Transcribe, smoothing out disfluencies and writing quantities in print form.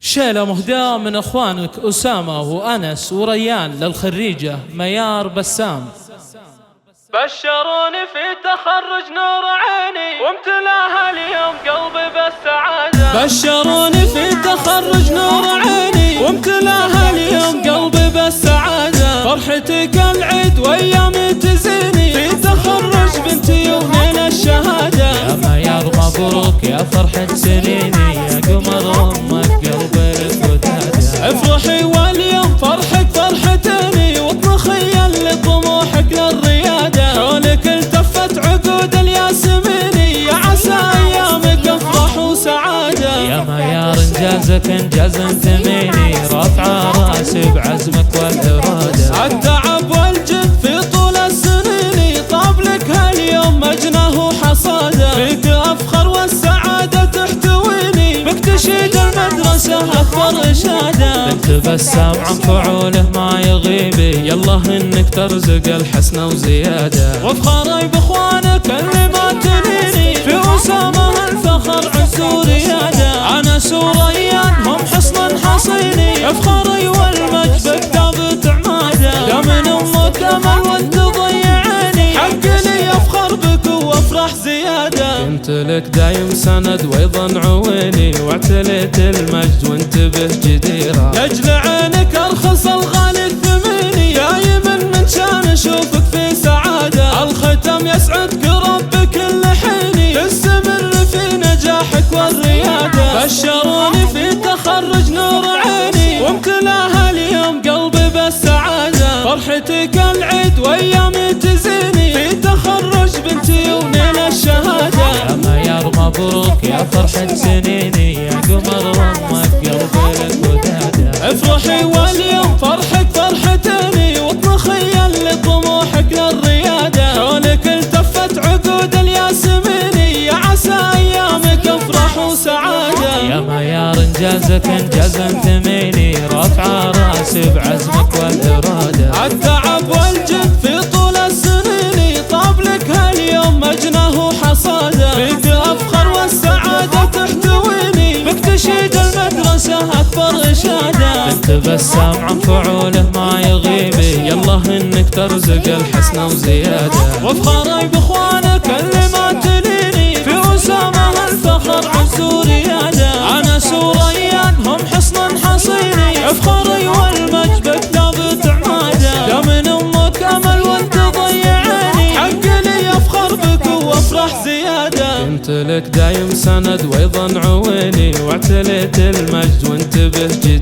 شيلة مهداة من اخوانك أسامة وأنس وريان للخريجة ميار بسام. بشروني في تخرج نور عيني وامتلاها اليوم قلبي بالسعادة. بشروني في تخرج نور عيني وامتلاها اليوم قلبي بالسعادة. فرحتك العيد وايامي تزيني في تخرج بنتي ومن الشهادة. يا ميار مبروك يا فرحة سنيني يا قمر امك قلبي لك ودادة. افرحي واليوم فرحك فرحتني واطمخي لطموحك للريادة. حولك التفت عقود الياسميني يا عسى ايامك افرح وسعادة. يا ميار انجازك انجاز ثميني رافعه راسي بعزمك والإرادة. التعب والجد في طول السنين طاب لك هاليوم مجناه وحصاده. فيك افخر والسعادة تحتويني بك تشيد المدرسة اكبر اشادة. بنت بسام عن فعوله ما يغيبي يالله انك ترزق الحسنة وزيادة. وافخري باخوانك اللي ما تنيني في أسامة الفخر عز وريادة. أنس وريان هم حصن حصيني افخري والمجد بكتابة عمادة. يا من امك امل وانت ضيعيني حق لي افخر بك وافرح زيادة. كنت لك دايم سند وايضا عويني واعتليت المجد وانت به جديرة. لاجل عينك ارخص الغالي الثميني دايما من شان اشوفك في سعادة. الختم يسعدك رب كل حيني تستمر في نجاحك والريادة. بشروني في تخرج نور عيني وامتلاها اليوم قلبي بالسعادة. فرحتك العيد وايامي تزيني في تخرج بنتي ونيل الشهادة. يا ميار مبروك يا فرحة سنيني يا قمر امك قلبي لك ودادة. افرحي واليوم فرحك فرحتني واطمخي لطموحك للريادة. حولك التفت عقود الياسميني يا عسى ايامك افرح وسعادة. يا ميار انجازك انجاز ثميني رافعه راسي بعزمك والإرادة. التعب والجد في طول السنين طاب لك هاليوم مجناه وحصاده. فيك افخر والسعادة تحتويني بك تشيد المدرسة اكبر اشادة. بنت بسام عن فعوله ما يغيبي يالله انك ترزق الحسنة وزيادة. وافخري باخوانك اللي ما تليني في أسامة الفخر عز وريادة. أنس وريان هم حصن حصيني افخري والمجد بكتابة عمادة. يا من امك امل وانت ضيعيني حق لي افخر بك وافرح زيادة. كنت لك دايم سند وايضا عويني واعتليت المجد وانت به جديد.